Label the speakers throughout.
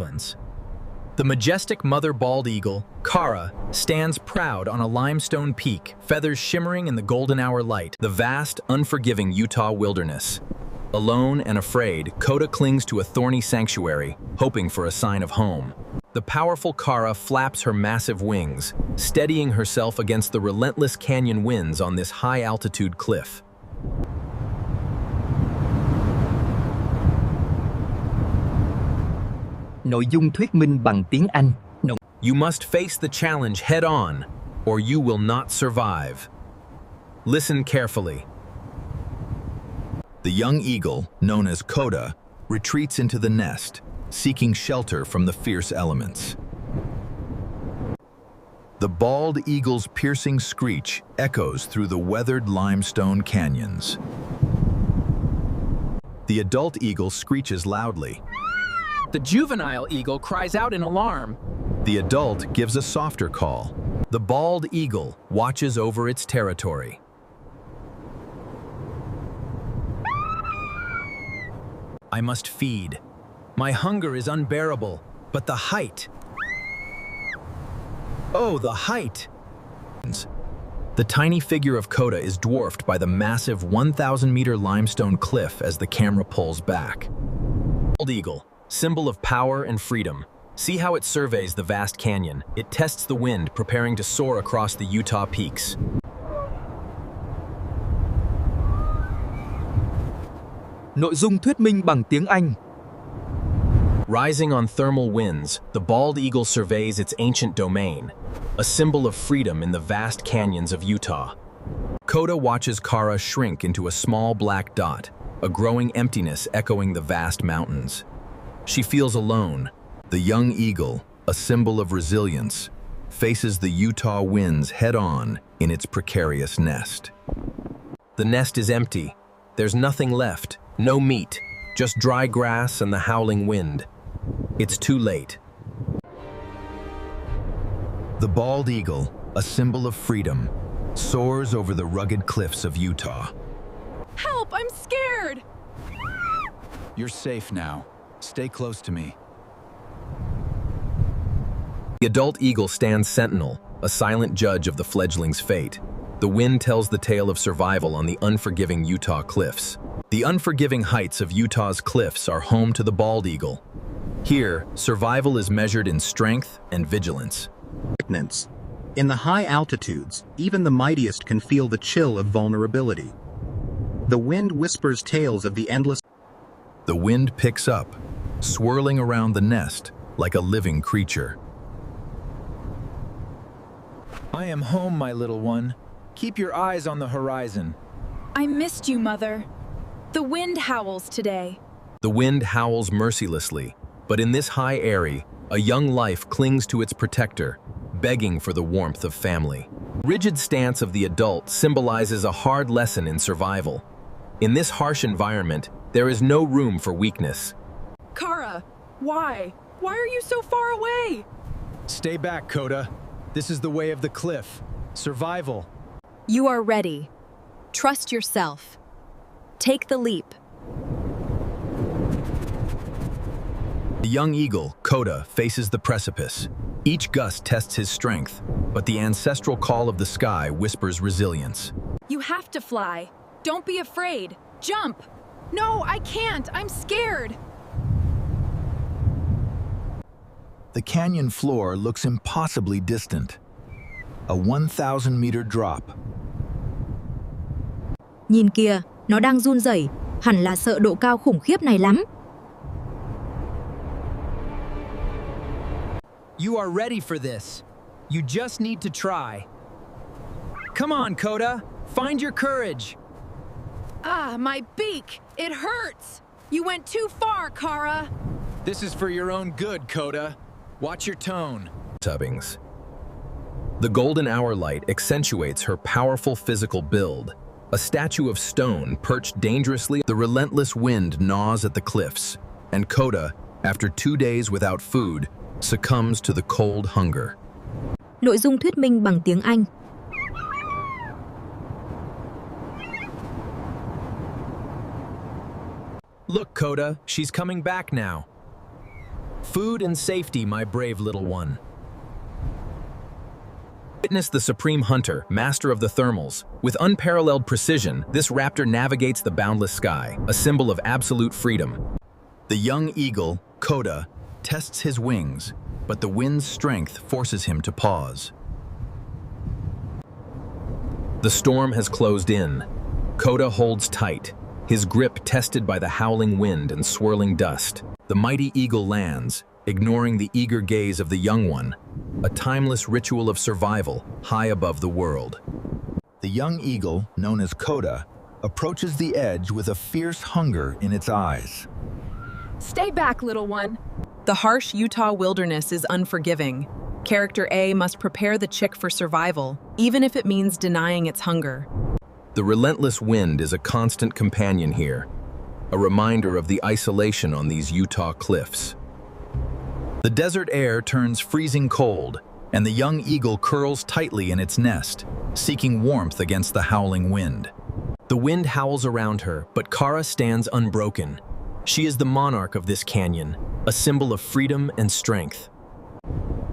Speaker 1: heavens. The majestic mother bald eagle, Kara, stands proud on a limestone peak, feathers shimmering in the golden hour light, the vast, unforgiving Utah wilderness. Alone and afraid, Koda clings to a thorny sanctuary, hoping for a sign of home. The powerful Kara flaps her massive wings, steadying herself against the relentless canyon winds on this high-altitude cliff.
Speaker 2: Nội dung thuyết minh bằng tiếng Anh.
Speaker 1: You must face the challenge head-on, or you will not survive. Listen carefully. The young eagle, known as Koda, retreats into the nest, seeking shelter from the fierce elements. The bald eagle's piercing screech echoes through the weathered limestone canyons. The adult eagle screeches loudly.
Speaker 3: The juvenile eagle cries out in alarm.
Speaker 1: The adult gives a softer call. The bald eagle watches over its territory. I must feed. My hunger is unbearable, but the height. Oh, the height! The tiny figure of Koda is dwarfed by the massive 1,000-meter limestone cliff as the camera pulls back. Bald eagle, symbol of power and freedom. See how it surveys the vast canyon. It tests the wind, preparing to soar across the Utah peaks.
Speaker 2: Nội dung thuyết minh bằng tiếng Anh.
Speaker 1: Rising on thermal winds, the bald eagle surveys its ancient domain, a symbol of freedom in the vast canyons of Utah. Koda watches Kara shrink into a small black dot, a growing emptiness echoing the vast mountains. She feels alone. The young eagle, a symbol of resilience, faces the Utah winds head-on in its precarious nest. The nest is empty. There's nothing left, no meat, just dry grass and the howling wind. It's too late. The bald eagle, a symbol of freedom, soars over the rugged cliffs of Utah.
Speaker 4: Help! I'm scared!
Speaker 5: You're safe now. Stay close to me.
Speaker 1: The adult eagle stands sentinel, a silent judge of the fledgling's fate. The wind tells the tale of survival on the unforgiving Utah cliffs. The unforgiving heights of Utah's cliffs are home to the bald eagle. Here, survival is measured in strength and vigilance.
Speaker 6: In the high altitudes, even the mightiest can feel the chill of vulnerability. The wind whispers tales of the endless.
Speaker 1: The wind picks up, swirling around the nest like a living creature.
Speaker 3: I am home, my little one. Keep your eyes on the horizon.
Speaker 4: I missed you, Mother. The wind howls today.
Speaker 1: The wind howls mercilessly, but in this high eyrie, a young life clings to its protector, begging for the warmth of family. Rigid stance of the adult symbolizes a hard lesson in survival. In this harsh environment, there is no room for weakness.
Speaker 4: Kara, why? Why are you so far away?
Speaker 3: Stay back, Koda. This is the way of the cliff. Survival.
Speaker 7: You are ready. Trust yourself. Take the leap.
Speaker 1: The young eagle, Koda, faces the precipice. Each gust tests his strength, but the ancestral call of the sky whispers resilience.
Speaker 4: You have to fly. Don't be afraid. Jump! No, I can't. I'm scared.
Speaker 1: The canyon floor looks impossibly distant. A 1,000-meter drop.
Speaker 7: Nhìn kìa, nó đang run rẩy, hẳn là sợ độ cao khủng khiếp này lắm.
Speaker 3: You are ready for this. You just need to try. Come on, Koda. Find your courage.
Speaker 4: Ah, my beak! It hurts! You went too far, Kara!
Speaker 3: This is for your own good, Koda. Watch your tone.
Speaker 1: Tubbings. The golden hour light accentuates her powerful physical build. A statue of stone perched dangerously. The relentless wind gnaws at the cliffs, and Koda, after 2 days without food, succumbs to the cold hunger.
Speaker 7: Nội dung thuyết minh bằng tiếng Anh.
Speaker 1: Look, Koda, she's coming back now. Food and safety, my brave little one. Witness the supreme hunter, master of the thermals. With unparalleled precision, this raptor navigates the boundless sky, a symbol of absolute freedom. The young eagle, Koda, tests his wings, but the wind's strength forces him to pause. The storm has closed in. Koda holds tight, his grip tested by the howling wind and swirling dust. The mighty eagle lands, ignoring the eager gaze of the young one, a timeless ritual of survival high above the world.
Speaker 5: The young eagle, known as Koda, approaches the edge with a fierce hunger in its eyes.
Speaker 4: Stay back, little one.
Speaker 8: The harsh Utah wilderness is unforgiving. Character A must prepare the chick for survival, even if it means denying its hunger.
Speaker 1: The relentless wind is a constant companion here, a reminder of the isolation on these Utah cliffs. The desert air turns freezing cold, and the young eagle curls tightly in its nest, seeking warmth against the howling wind. The wind howls around her, but Kara stands unbroken. She is the monarch of this canyon, a symbol of freedom and strength.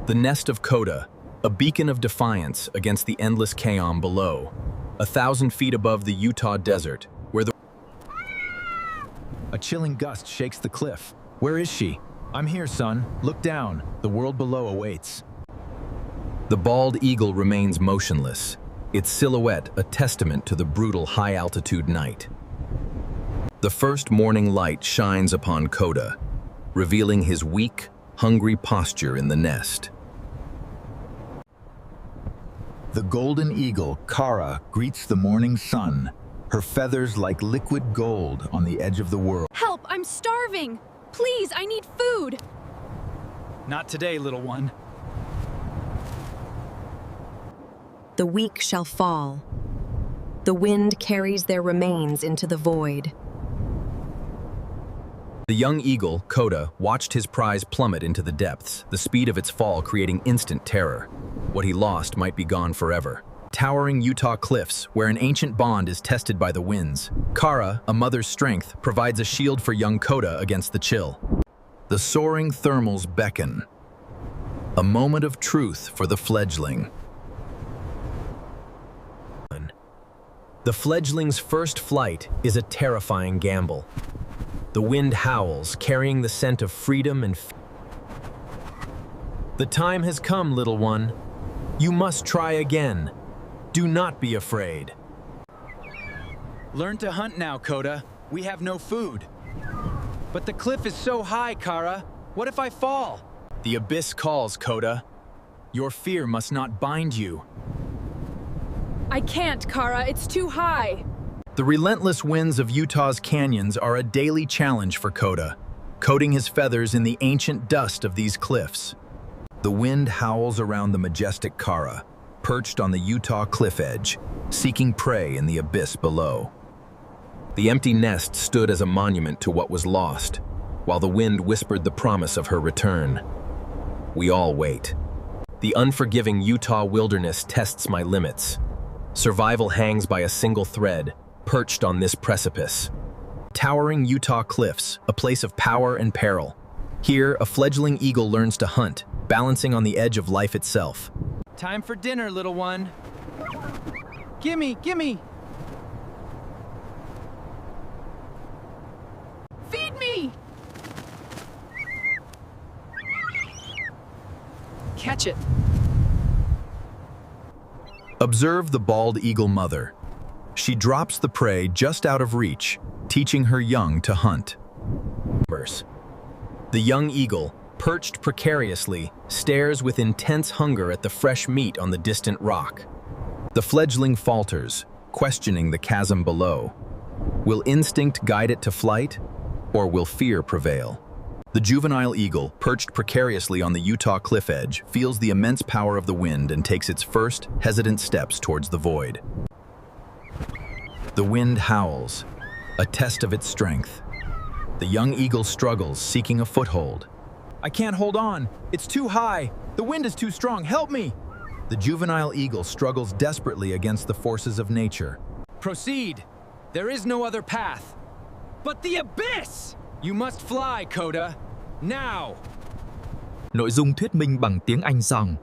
Speaker 1: The nest of Koda, a beacon of defiance against the endless chaos below, 1,000 feet above the Utah desert, where the...
Speaker 5: A chilling gust shakes the cliff. Where is she? I'm here, son. Look down. The world below awaits.
Speaker 1: The bald eagle remains motionless, its silhouette a testament to the brutal high-altitude night. The first morning light shines upon Koda, revealing his weak, hungry posture in the nest.
Speaker 5: The golden eagle, Kara, greets the morning sun, her feathers like liquid gold on the edge of the world.
Speaker 4: Help, I'm starving. Please, I need food.
Speaker 3: Not today, little one.
Speaker 7: The weak shall fall. The wind carries their remains into the void.
Speaker 1: The young eagle, Koda, watched his prize plummet into the depths, the speed of its fall creating instant terror. What he lost might be gone forever. Towering Utah cliffs, where an ancient bond is tested by the winds. Kara, a mother's strength, provides a shield for young Koda against the chill. The soaring thermals beckon. A moment of truth for the fledgling. The fledgling's first flight is a terrifying gamble. The wind howls, carrying the scent of freedom and The time has come, little one. You must try again. Do not be afraid.
Speaker 3: Learn to hunt now, Koda. We have no food. But the cliff is so high, Kara. What if I fall?
Speaker 1: The abyss calls, Koda. Your fear must not bind you.
Speaker 4: I can't, Kara. It's too high.
Speaker 1: The relentless winds of Utah's canyons are a daily challenge for Koda, coating his feathers in the ancient dust of these cliffs. The wind howls around the majestic Kara, perched on the Utah cliff edge, seeking prey in the abyss below. The empty nest stood as a monument to what was lost, while the wind whispered the promise of her return. We all wait. The unforgiving Utah wilderness tests my limits. Survival hangs by a single thread, perched on this precipice. Towering Utah cliffs, a place of power and peril. Here, a fledgling eagle learns to hunt, balancing on the edge of life itself.
Speaker 3: Time for dinner, little one. Gimme, gimme!
Speaker 4: Feed me!
Speaker 3: Catch it.
Speaker 1: Observe the bald eagle mother. She drops the prey just out of reach, teaching her young to hunt. The young eagle, perched precariously, stares with intense hunger at the fresh meat on the distant rock. The fledgling falters, questioning the chasm below. Will instinct guide it to flight, or will fear prevail? The juvenile eagle, perched precariously on the Utah cliff edge, feels the immense power of the wind and takes its first, hesitant steps towards the void. The wind howls, a test of its strength. The young eagle struggles, seeking a foothold.
Speaker 3: I can't hold on. It's too high. The wind is too strong. Help me!
Speaker 1: The juvenile eagle struggles desperately against the forces of nature.
Speaker 3: Proceed. There is no other path. But the abyss! You must fly, Koda. Now!
Speaker 2: Nội dung thuyết minh bằng tiếng Anh dòng.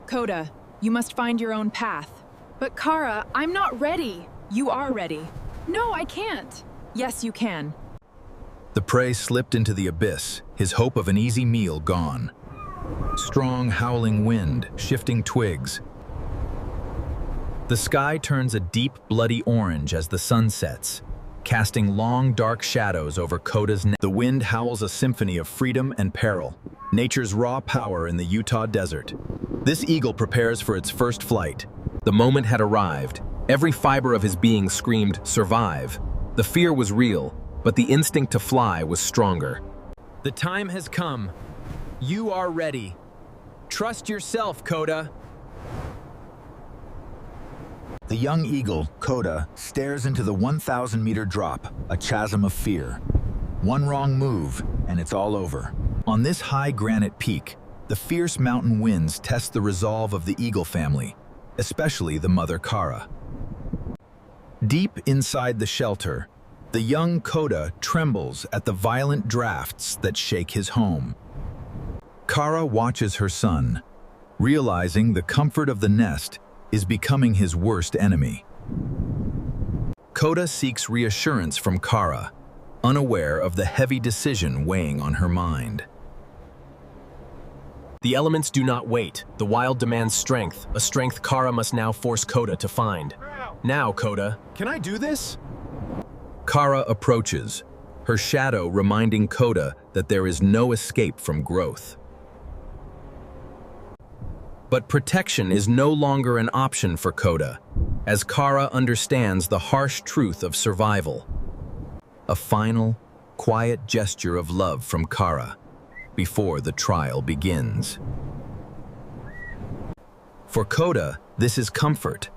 Speaker 8: Koda, you must find your own path.
Speaker 4: But Kara, I'm not ready.
Speaker 8: You are ready.
Speaker 4: No, I can't.
Speaker 8: Yes, you can.
Speaker 5: The prey slipped into the abyss, his hope of an easy meal gone. Strong, howling wind, shifting twigs. The sky turns a deep, bloody orange as the sun sets, casting long, dark shadows over Koda's neck. The wind howls a symphony of freedom and peril, nature's raw power in the Utah desert. This eagle prepares for its first flight.
Speaker 1: The moment had arrived. Every fiber of his being screamed, "Survive." The fear was real, but the instinct to fly was stronger.
Speaker 3: The time has come. You are ready. Trust yourself, Koda.
Speaker 5: The young eagle, Koda, stares into the 1,000-meter drop, a chasm of fear. One wrong move, and it's all over. On this high granite peak, the fierce mountain winds test the resolve of the eagle family, especially the mother Kara. Deep inside the shelter, the young Koda trembles at the violent drafts that shake his home. Kara watches her son, realizing the comfort of the nest is becoming his worst enemy. Koda seeks reassurance from Kara, unaware of the heavy decision weighing on her mind.
Speaker 1: The elements do not wait. The wild demands strength, a strength Kara must now force Koda to find. Now, Koda.
Speaker 5: Can I do this?
Speaker 1: Kara approaches, her shadow reminding Koda that there is no escape from growth. But protection is no longer an option for Koda, as Kara understands the harsh truth of survival. A final, quiet gesture of love from Kara before the trial begins. For Koda, this is comfort,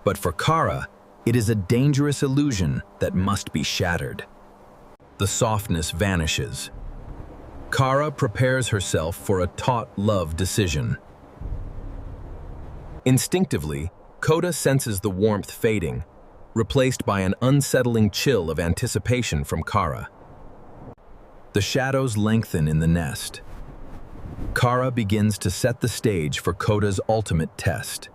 Speaker 1: but for Kara, it is a dangerous illusion that must be shattered. The softness vanishes. Kara prepares herself for a taut love decision. Instinctively, Koda senses the warmth fading, replaced by an unsettling chill of anticipation from Kara. The shadows lengthen in the nest. Kara begins to set the stage for Koda's ultimate test.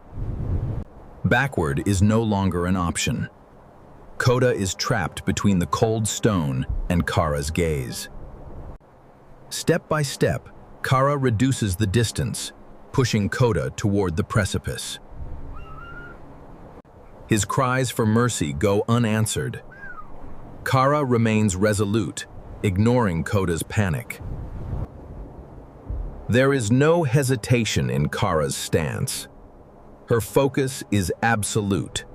Speaker 1: Backward is no longer an option. Koda is trapped between the cold stone and Kara's gaze. Step by step, Kara reduces the distance, pushing Koda toward the precipice. His cries for mercy go unanswered. Kara remains resolute, ignoring Koda's panic. There is no hesitation in Kara's stance. Her focus is absolute.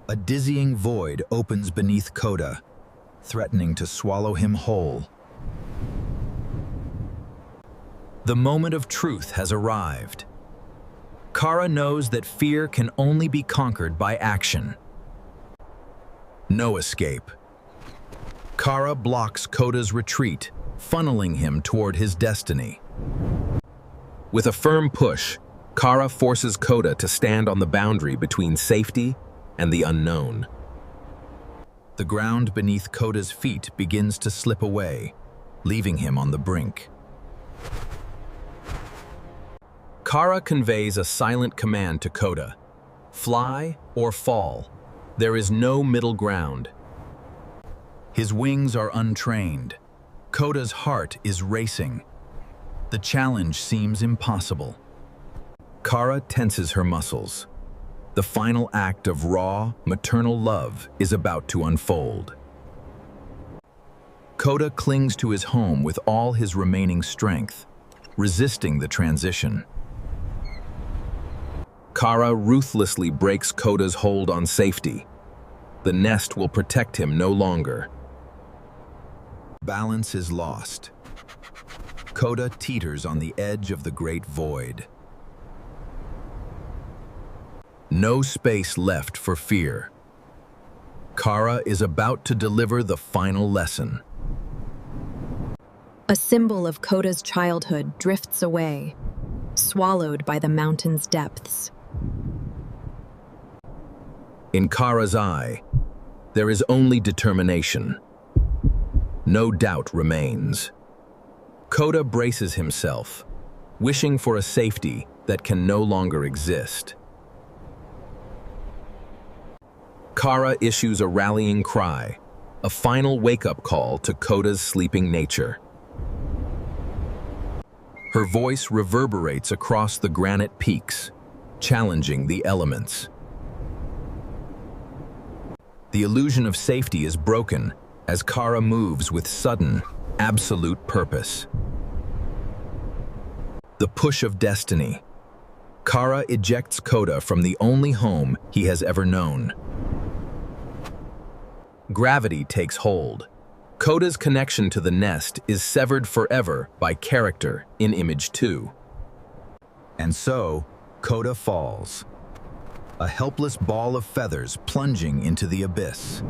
Speaker 1: A dizzying void opens beneath Koda, threatening to swallow him whole. The moment of truth has arrived. Kara knows that fear can only be conquered by action. No escape. Kara blocks Koda's retreat, funneling him toward his destiny. With a firm push, Kara forces Koda to stand on the boundary between safety and the unknown. The ground beneath Koda's feet begins to slip away, leaving him on the brink. Kara conveys a silent command to Koda: fly or fall. There is no middle ground. His wings are untrained. Koda's heart is racing. The challenge seems impossible. Kara tenses her muscles. The final act of raw, maternal love is about to unfold. Koda clings to his home with all his remaining strength, resisting the transition. Kara ruthlessly breaks Koda's hold on safety. The nest will protect him no longer. Balance is lost. Koda teeters on the edge of the great void. No space left for fear. Kara is about to deliver the final lesson.
Speaker 7: A symbol of Koda's childhood drifts away, swallowed by the mountain's depths.
Speaker 1: In Kara's eye, there is only determination. No doubt remains. Koda braces himself, wishing for a safety that can no longer exist. Kara issues a rallying cry, a final wake-up call to Koda's sleeping nature. Her voice reverberates across the granite peaks, challenging the elements. The illusion of safety is broken as Kara moves with sudden, absolute purpose. The push of destiny. Kara ejects Koda from the only home he has ever known. Gravity takes hold. Koda's connection to the nest is severed forever by character in Image 2.
Speaker 5: And so, Koda falls. A helpless ball of feathers plunging into the abyss.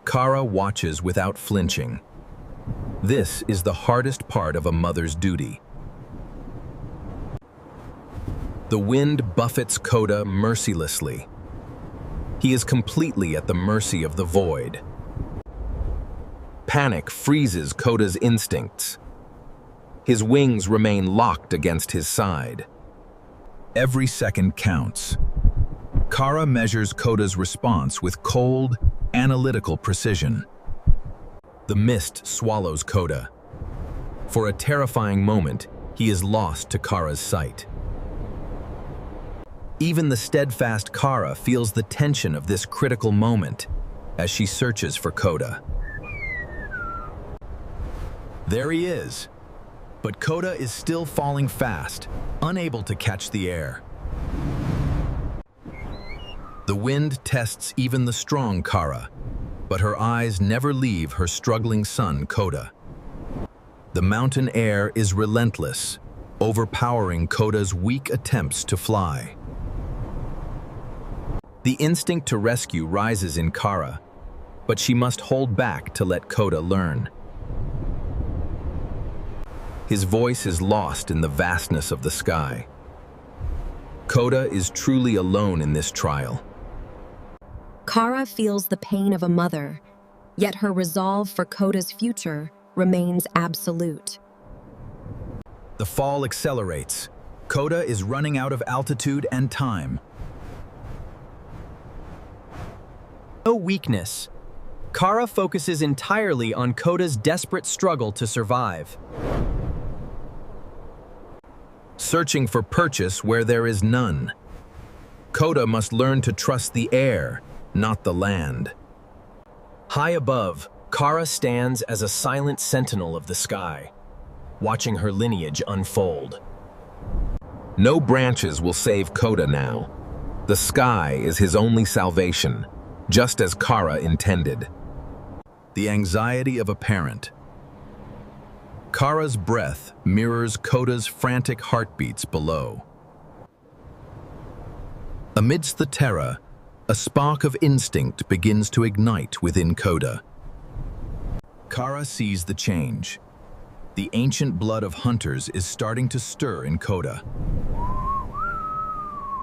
Speaker 1: Kara watches without flinching. This is the hardest part of a mother's duty. The wind buffets Koda mercilessly. He is completely at the mercy of the void. Panic freezes Koda's instincts. His wings remain locked against his side. Every second counts. Kara measures Koda's response with cold, analytical precision. The mist swallows Koda. For a terrifying moment, he is lost to Kara's sight. Even the steadfast Kara feels the tension of this critical moment as she searches for Koda. There he is. But Koda is still falling fast, unable to catch the air. The wind tests even the strong Kara, but her eyes never leave her struggling son, Koda. The mountain air is relentless, overpowering Koda's weak attempts to fly. The instinct to rescue rises in Kara, but she must hold back to let Koda learn. His voice is lost in the vastness of the sky. Koda is truly alone in this trial.
Speaker 7: Kara feels the pain of a mother, yet her resolve for Koda's future remains absolute.
Speaker 5: The fall accelerates. Koda is running out of altitude and time.
Speaker 3: No weakness. Kara focuses entirely on Koda's desperate struggle to survive.
Speaker 1: Searching for purchase where there is none. Koda must learn to trust the air, not the land. High above, Kara stands as a silent sentinel of the sky, watching her lineage unfold. No branches will save Koda now. The sky is his only salvation, just as Kara intended. The anxiety of a parent. Kara's breath mirrors Koda's frantic heartbeats below. Amidst the terror, a spark of instinct begins to ignite within Koda. Kara sees the change. The ancient blood of hunters is starting to stir in Koda.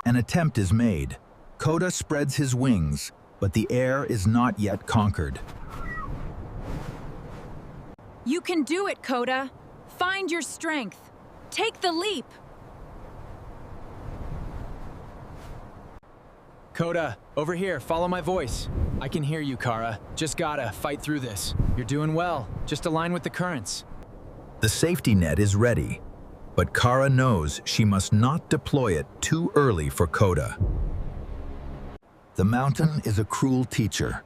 Speaker 5: An attempt is made. Koda spreads his wings, but the air is not yet conquered.
Speaker 4: You can do it, Koda. Find your strength. Take the leap.
Speaker 3: Koda, over here, follow my voice. I can hear you, Kara. Just gotta fight through this. You're doing well. Just align with the currents.
Speaker 5: The safety net is ready, but Kara knows she must not deploy it too early for Koda. The mountain is a cruel teacher.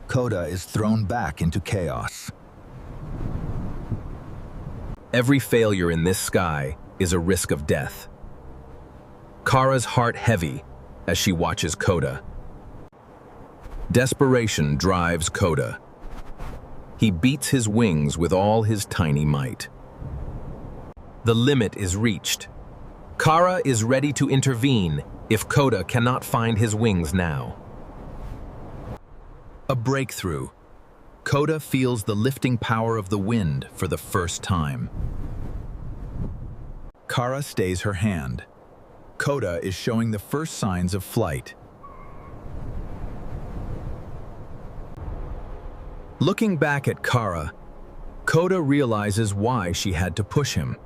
Speaker 5: Koda is thrown back into chaos.
Speaker 1: Every failure in this sky is a risk of death. Kara's heart heavy as she watches Koda. Desperation drives Koda. He beats his wings with all his tiny might. The limit is reached. Kara is ready to intervene if Koda cannot find his wings now. A breakthrough. Koda feels the lifting power of the wind for the first time. Kara stays her hand. Koda is showing the first signs of flight. Looking back at Kara, Koda realizes why she had to push him.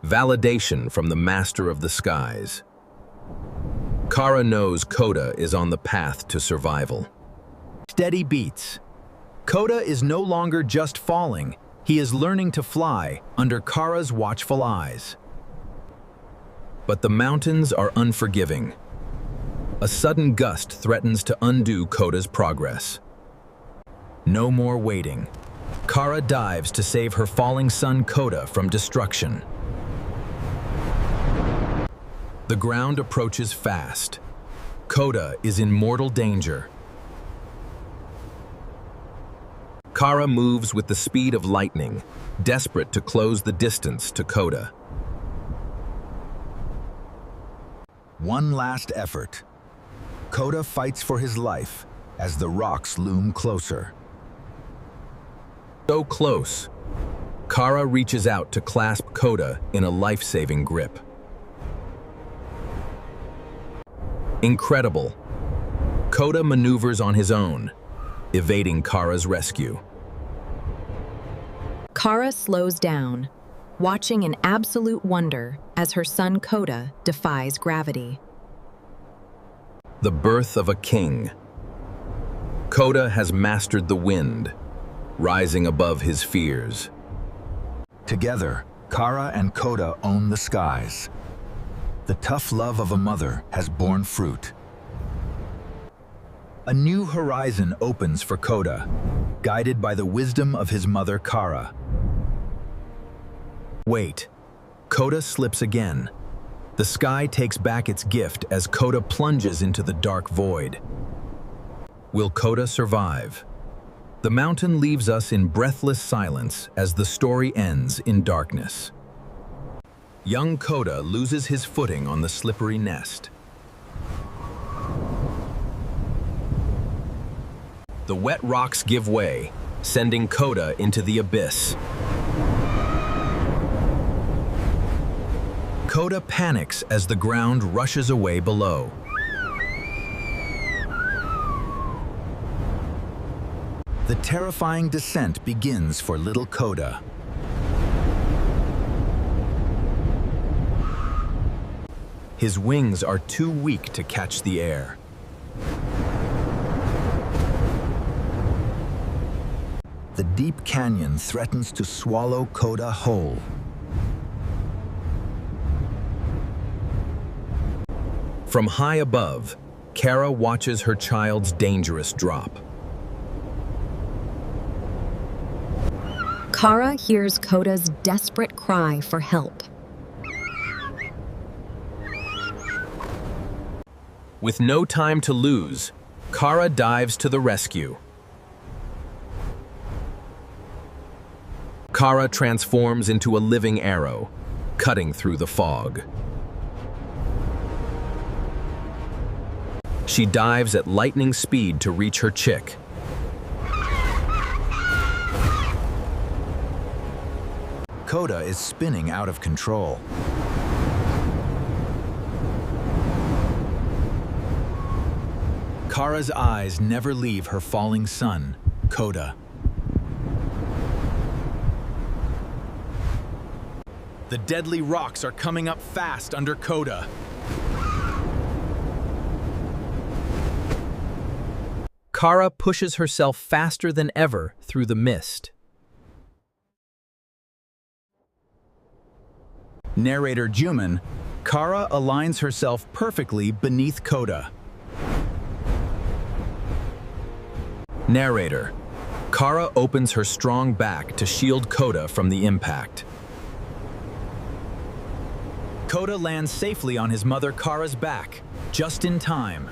Speaker 1: Validation from the master of the skies. Kara knows Koda is on the path to survival. Steady beats. Koda is no longer just falling, he is learning to fly under Kara's watchful eyes. But the mountains are unforgiving. A sudden gust threatens to undo Koda's progress. No more waiting. Kara dives to save her falling son Koda from destruction. The ground approaches fast. Koda is in mortal danger. Kara moves with the speed of lightning, desperate to close the distance to Koda.
Speaker 5: One last effort. Koda fights for his life as the rocks loom closer.
Speaker 1: So close. Kara reaches out to clasp Koda in a life-saving grip. Incredible. Koda maneuvers on his own, evading Kara's rescue.
Speaker 7: Kara slows down, watching in absolute wonder as her son Koda defies gravity.
Speaker 1: The birth of a king. Koda has mastered the wind, rising above his fears.
Speaker 5: Together, Kara and Koda own the skies. The tough love of a mother has borne fruit. A new horizon opens for Koda, guided by the wisdom of his mother Kara.
Speaker 1: Wait. Koda slips again. The sky takes back its gift as Koda plunges into the dark void. Will Koda survive? The mountain leaves us in breathless silence as the story ends in darkness. Young Koda loses his footing on the slippery nest. The wet rocks give way, sending Koda into the abyss. Koda panics as the ground rushes away below.
Speaker 5: The terrifying descent begins for little Koda.
Speaker 1: His wings are too weak to catch the air.
Speaker 5: The deep canyon threatens to swallow Koda whole.
Speaker 1: From high above, Kara watches her child's dangerous drop.
Speaker 7: Kara hears Koda's desperate cry for help.
Speaker 1: With no time to lose, Kara dives to the rescue. Kara transforms into a living arrow, cutting through the fog. She dives at lightning speed to reach her chick.
Speaker 5: Koda is spinning out of control. Kara's eyes never leave her falling son, Koda.
Speaker 1: The deadly rocks are coming up fast under Koda. Kara pushes herself faster than ever through the mist. Narrator Juman, Kara aligns herself perfectly beneath Koda. Narrator, Kara opens her strong back to shield Koda from the impact. Koda lands safely on his mother Kara's back, just in time.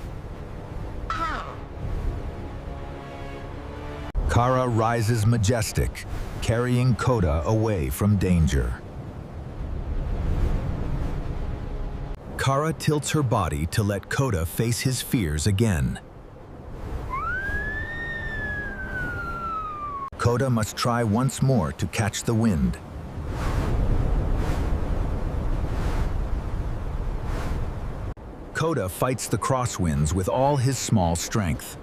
Speaker 5: Kara rises majestic, carrying Koda away from danger. Kara tilts her body to let Koda face his fears again. Koda must try once more to catch the wind. Koda fights the crosswinds with all his small strength.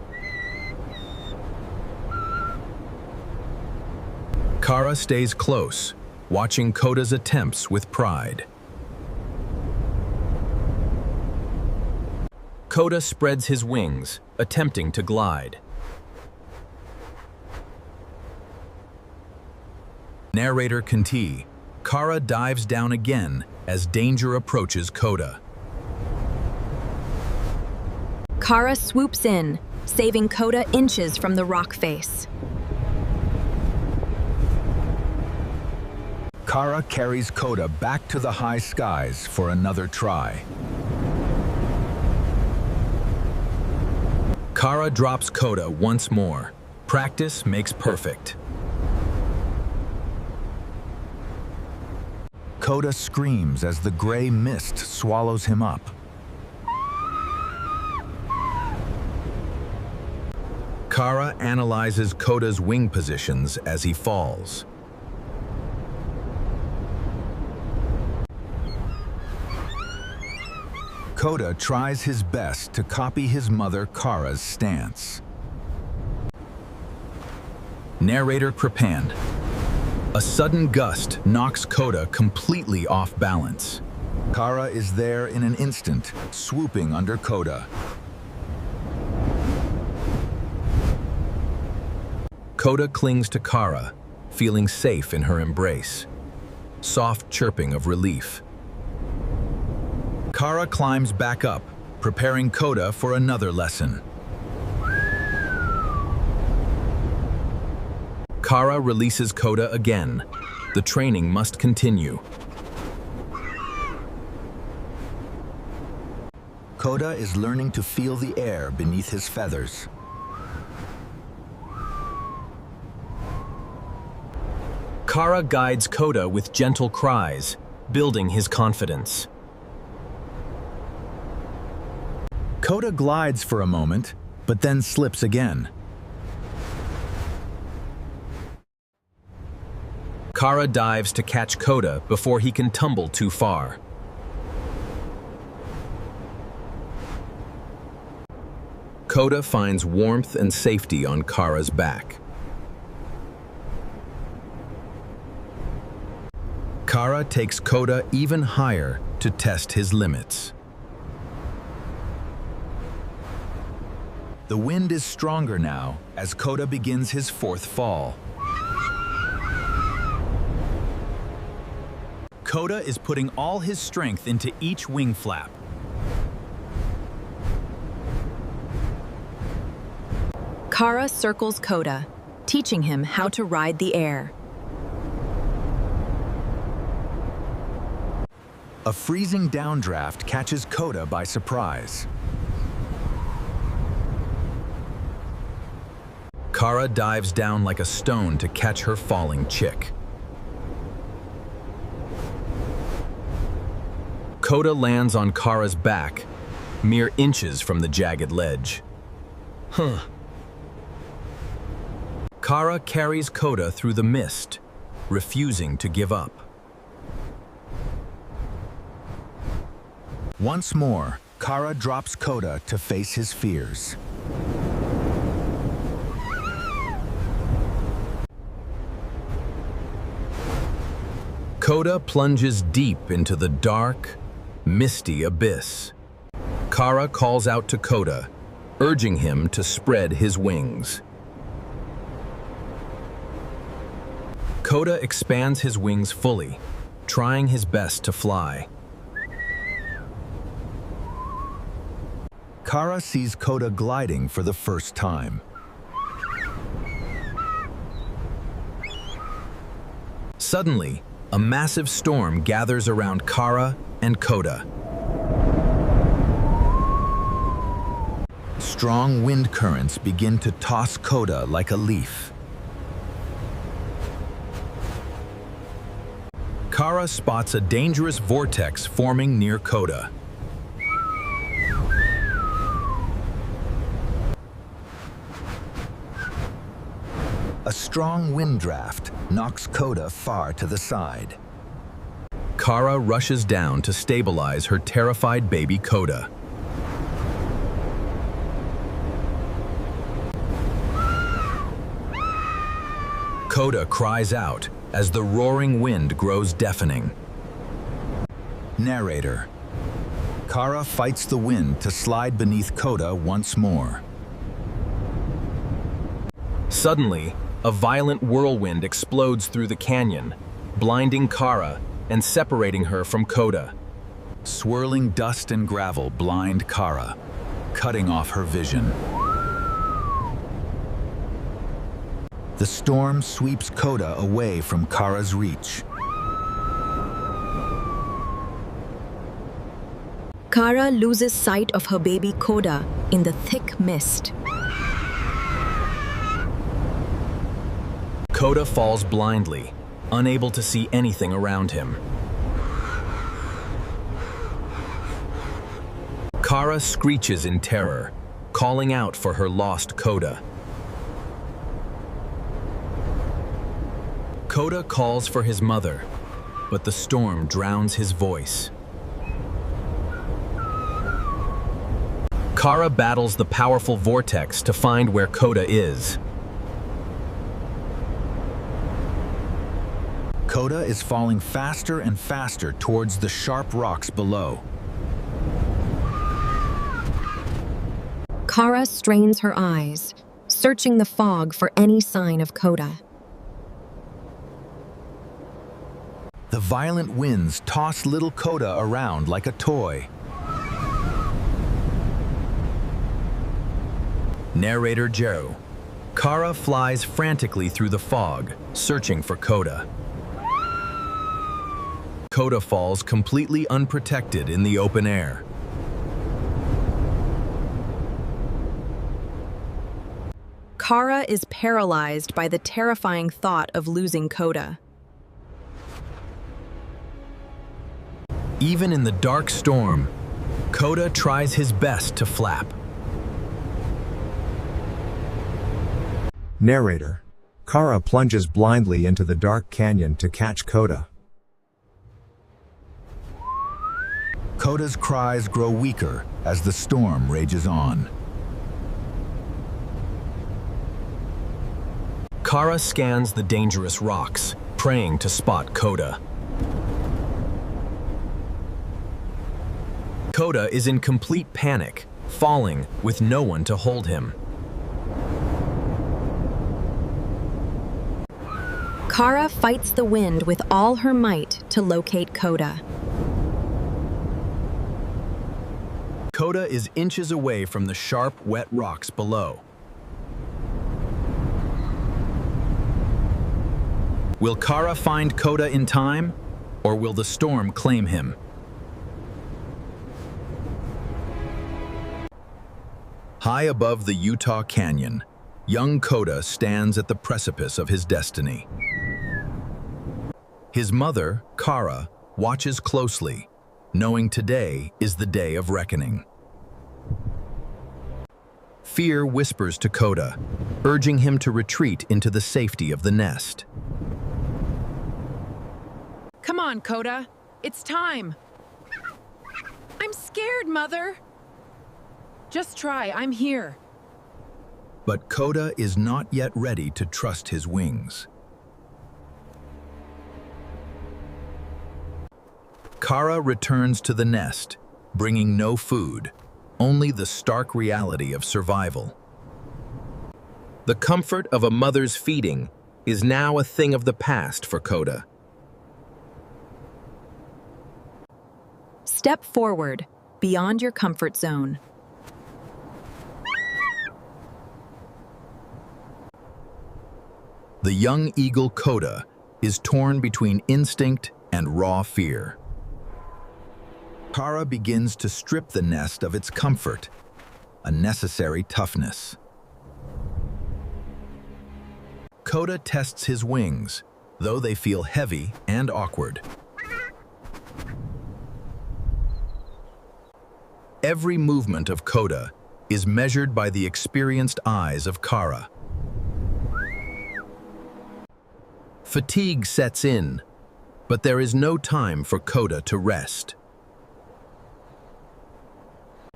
Speaker 1: Kara stays close, watching Koda's attempts with pride. Koda spreads his wings, attempting to glide. Narrator Kanti, Kara dives down again as danger approaches Koda.
Speaker 7: Kara swoops in, saving Koda inches from the rock face.
Speaker 5: Kara carries Koda back to the high skies for another try.
Speaker 1: Kara drops Koda once more. Practice makes perfect.
Speaker 5: Koda screams as the gray mist swallows him up.
Speaker 1: Kara analyzes Koda's wing positions as he falls.
Speaker 5: Koda tries his best to copy his mother Kara's stance.
Speaker 1: Narrator Kripand. A sudden gust knocks Koda completely off balance.
Speaker 5: Kara is there in an instant, swooping under Koda.
Speaker 1: Koda clings to Kara, feeling safe in her embrace. Soft chirping of relief. Kara climbs back up, preparing Koda for another lesson. Kara releases Koda again. The training must continue.
Speaker 5: Koda is learning to feel the air beneath his feathers.
Speaker 1: Kara guides Koda with gentle cries, building his confidence.
Speaker 5: Koda glides for a moment, but then slips again.
Speaker 1: Kara dives to catch Koda before he can tumble too far. Koda finds warmth and safety on Kara's back. Kara takes Koda even higher to test his limits. The wind is stronger now as Koda begins his fourth fall.
Speaker 3: Koda is putting all his strength into each wing flap.
Speaker 7: Kara circles Koda, teaching him how to ride the air.
Speaker 5: A freezing downdraft catches Koda by surprise.
Speaker 1: Kara dives down like a stone to catch her falling chick. Koda lands on Kara's back, mere inches from the jagged ledge. Kara carries Koda through the mist, refusing to give up.
Speaker 5: Once more, Kara drops Koda to face his fears.
Speaker 1: Koda plunges deep into the dark, misty abyss. Kara calls out to Koda, urging him to spread his wings. Koda expands his wings fully, trying his best to fly.
Speaker 5: Kara sees Koda gliding for the first time.
Speaker 1: Suddenly, a massive storm gathers around Kara and Koda.
Speaker 5: Strong wind currents begin to toss Koda like a leaf.
Speaker 1: Kara spots a dangerous vortex forming near Koda.
Speaker 5: A strong wind draft knocks Koda far to the side.
Speaker 1: Kara rushes down to stabilize her terrified baby Koda. Koda cries out as the roaring wind grows deafening.
Speaker 5: Narrator. Kara fights the wind to slide beneath Koda once more.
Speaker 1: Suddenly, a violent whirlwind explodes through the canyon, blinding Kara and separating her from Koda.
Speaker 5: Swirling dust and gravel blind Kara, cutting off her vision. The storm sweeps Koda away from Kara's reach.
Speaker 7: Kara loses sight of her baby Koda in the thick mist.
Speaker 1: Koda falls blindly, unable to see anything around him. Kara screeches in terror, calling out for her lost Koda. Koda calls for his mother, but the storm drowns his voice. Kara battles the powerful vortex to find where Koda is.
Speaker 5: Koda is falling faster and faster towards the sharp rocks below.
Speaker 7: Kara strains her eyes, searching the fog for any sign of Koda.
Speaker 5: The violent winds toss little Koda around like a toy.
Speaker 1: Narrator Joe. Kara flies frantically through the fog, searching for Koda. Koda falls completely unprotected in the open air.
Speaker 8: Kara is paralyzed by the terrifying thought of losing Koda.
Speaker 1: Even in the dark storm, Koda tries his best to flap.
Speaker 9: Narrator. Kara plunges blindly into the dark canyon to catch Koda.
Speaker 5: Koda's cries grow weaker as the storm rages on.
Speaker 1: Kara scans the dangerous rocks, praying to spot Koda. Koda is in complete panic, falling with no one to hold him.
Speaker 7: Kara fights the wind with all her might to locate Koda.
Speaker 1: Koda is inches away from the sharp, wet rocks below. Will Kara find Koda in time, or will the storm claim him? High above the Utah Canyon, young Koda stands at the precipice of his destiny. His mother, Kara, watches closely, knowing today is the day of reckoning. Fear whispers to Koda, urging him to retreat into the safety of the nest.
Speaker 4: Come on, Koda. It's time. I'm scared, Mother. Just try. I'm here.
Speaker 5: But Koda is not yet ready to trust his wings. Kara returns to the nest, bringing no food, only the stark reality of survival. The comfort of a mother's feeding is now a thing of the past for Koda.
Speaker 8: Step forward, beyond your comfort zone.
Speaker 5: The young eagle Koda is torn between instinct and raw fear. Kara begins to strip the nest of its comfort, a necessary toughness. Koda tests his wings, though they feel heavy and awkward. Every movement of Koda is measured by the experienced eyes of Kara. Fatigue sets in, but there is no time for Koda to rest.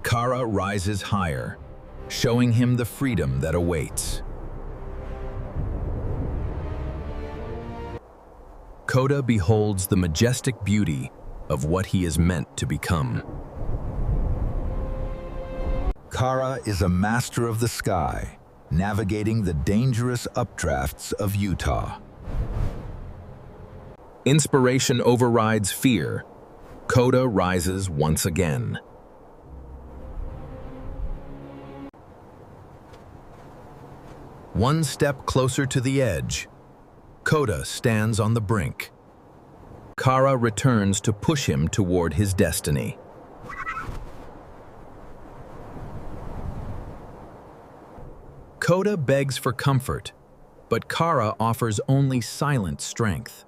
Speaker 5: Kara rises higher, showing him the freedom that awaits.
Speaker 1: Koda beholds the majestic beauty of what he is meant to become.
Speaker 5: Kara is a master of the sky, navigating the dangerous updrafts of Utah.
Speaker 1: Inspiration overrides fear. Koda rises once again. One step closer to the edge, Koda stands on the brink. Kara returns to push him toward his destiny. Koda begs for comfort, but Kara offers only silent strength.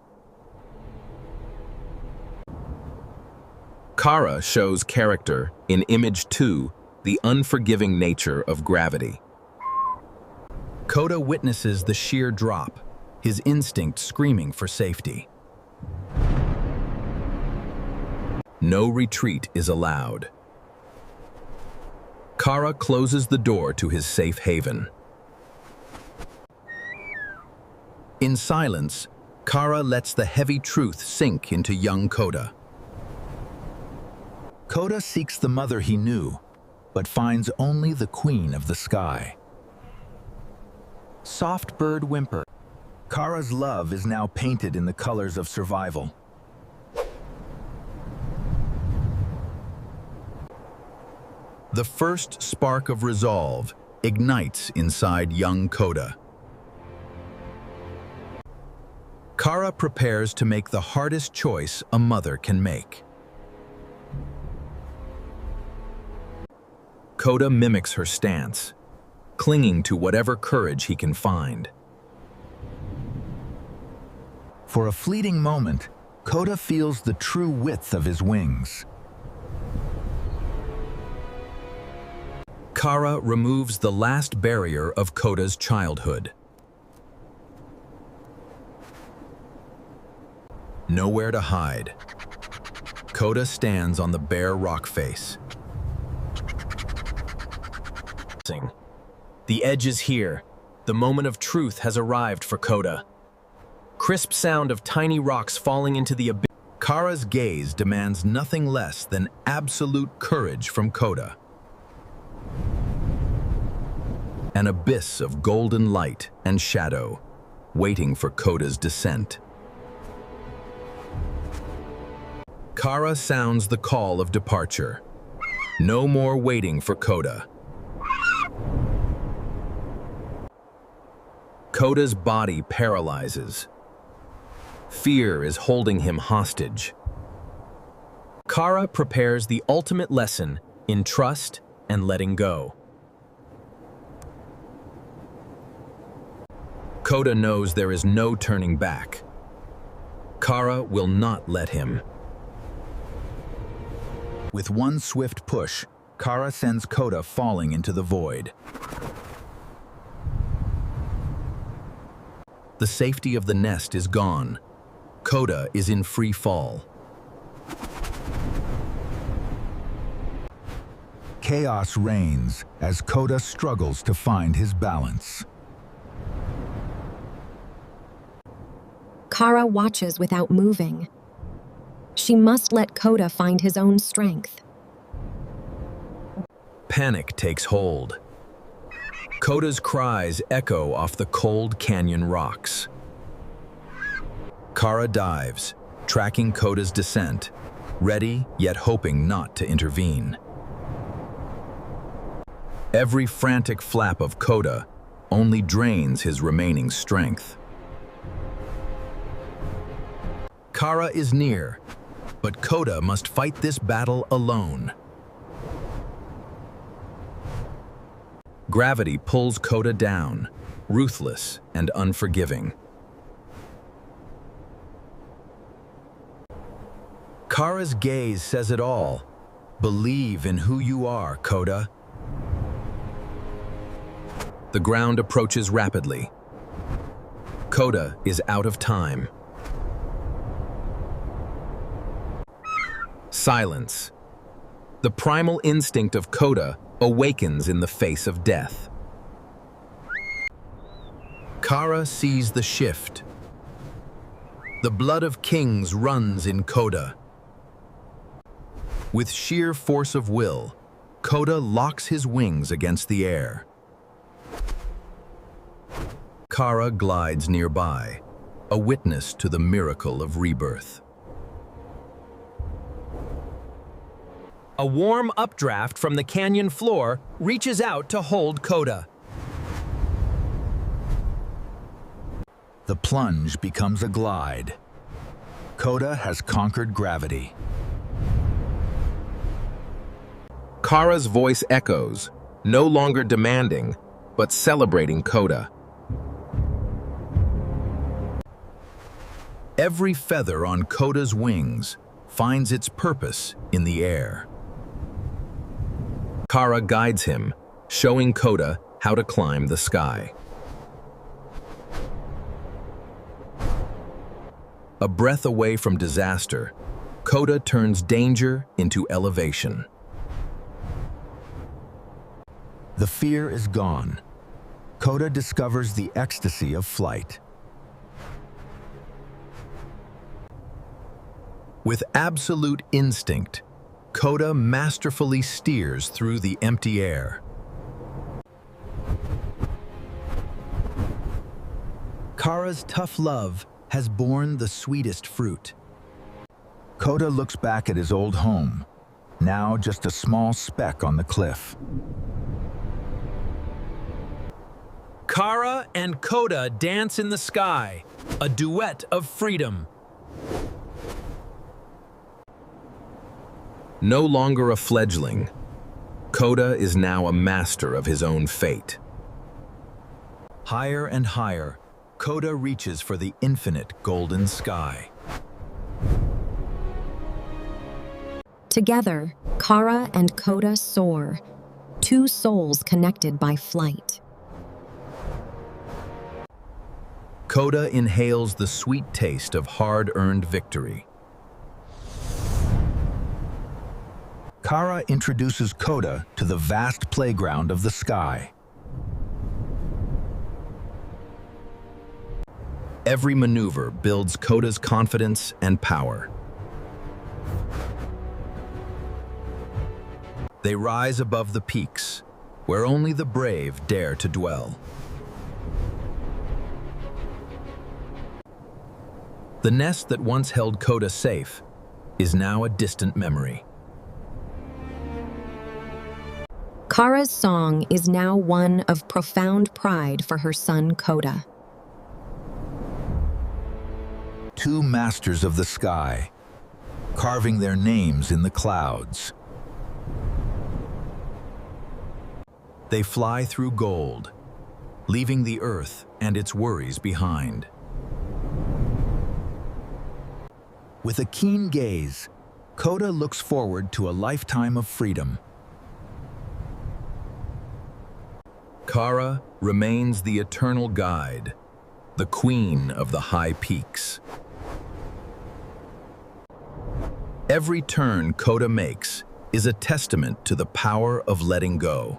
Speaker 1: Kara shows character in Image 2, the unforgiving nature of gravity. Koda witnesses the sheer drop, his instinct screaming for safety. No retreat is allowed. Kara closes the door to his safe haven. In silence, Kara lets the heavy truth sink into young Koda.
Speaker 5: Koda seeks the mother he knew, but finds only the queen of the sky. Soft bird whimper. Kara's love is now painted in the colors of survival.
Speaker 1: The first spark of resolve ignites inside young Koda. Kara prepares to make the hardest choice a mother can make. Koda mimics her stance, clinging to whatever courage he can find.
Speaker 5: For a fleeting moment, Koda feels the true width of his wings.
Speaker 1: Kara removes the last barrier of Koda's childhood. Nowhere to hide. Koda stands on the bare rock face. The edge is here. The moment of truth has arrived for Koda. Crisp sound of tiny rocks falling into the abyss. Kara's gaze demands nothing less than absolute courage from Koda. An abyss of golden light and shadow, waiting for Koda's descent. Kara sounds the call of departure. No more waiting for Koda. Koda's body paralyzes. Fear is holding him hostage. Kara prepares the ultimate lesson in trust and letting go. Koda knows there is no turning back. Kara will not let him.
Speaker 5: With one swift push, Kara sends Koda falling into the void.
Speaker 1: The safety of the nest is gone. Koda is in free fall.
Speaker 5: Chaos reigns as Koda struggles to find his balance.
Speaker 7: Kara watches without moving. She must let Koda find his own strength.
Speaker 1: Panic takes hold. Koda's cries echo off the cold canyon rocks. Kara dives, tracking Koda's descent, ready yet hoping not to intervene. Every frantic flap of Koda only drains his remaining strength. Kara is near, but Koda must fight this battle alone. Gravity pulls Koda down, ruthless and unforgiving. Kara's gaze says it all. Believe in who you are, Koda. The ground approaches rapidly. Koda is out of time. Silence. The primal instinct of Koda awakens in the face of death. Kara sees the shift. The blood of kings runs in Koda. With sheer force of will, Koda locks his wings against the air. Kara glides nearby, a witness to the miracle of rebirth. A warm updraft from the canyon floor reaches out to hold Koda.
Speaker 5: The plunge becomes a glide. Koda has conquered gravity.
Speaker 1: Kara's voice echoes, no longer demanding, but celebrating Koda. Every feather on Koda's wings finds its purpose in the air. Kara guides him, showing Koda how to climb the sky. A breath away from disaster, Koda turns danger into elevation.
Speaker 5: The fear is gone. Koda discovers the ecstasy of flight.
Speaker 1: With absolute instinct, Koda masterfully steers through the empty air.
Speaker 5: Kara's tough love has borne the sweetest fruit. Koda looks back at his old home, now just a small speck on the cliff.
Speaker 1: Kara and Koda dance in the sky, a duet of freedom. No longer a fledgling, Koda is now a master of his own fate.
Speaker 5: Higher and higher, Koda reaches for the infinite golden sky.
Speaker 7: Together, Kara and Koda soar, two souls connected by flight.
Speaker 1: Koda inhales the sweet taste of hard-earned victory.
Speaker 5: Kara introduces Koda to the vast playground of the sky.
Speaker 1: Every maneuver builds Koda's confidence and power. They rise above the peaks, where only the brave dare to dwell. The nest that once held Koda safe is now a distant memory.
Speaker 7: Kara's song is now one of profound pride for her son Koda.
Speaker 5: Two masters of the sky, carving their names in the clouds. They fly through gold, leaving the earth and its worries behind. With a keen gaze, Koda looks forward to a lifetime of freedom.
Speaker 1: Kara remains the eternal guide, the queen of the high peaks. Every turn Koda makes is a testament to the power of letting go.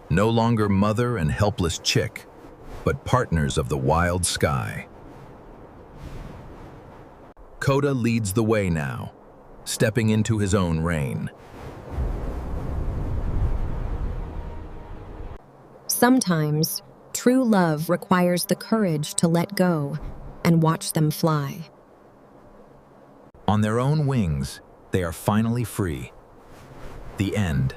Speaker 1: No longer mother and helpless chick, but partners of the wild sky. Koda leads the way now, stepping into his own reign.
Speaker 7: Sometimes, true love requires the courage to let go and watch them fly.
Speaker 5: On their own wings, they are finally free. The end.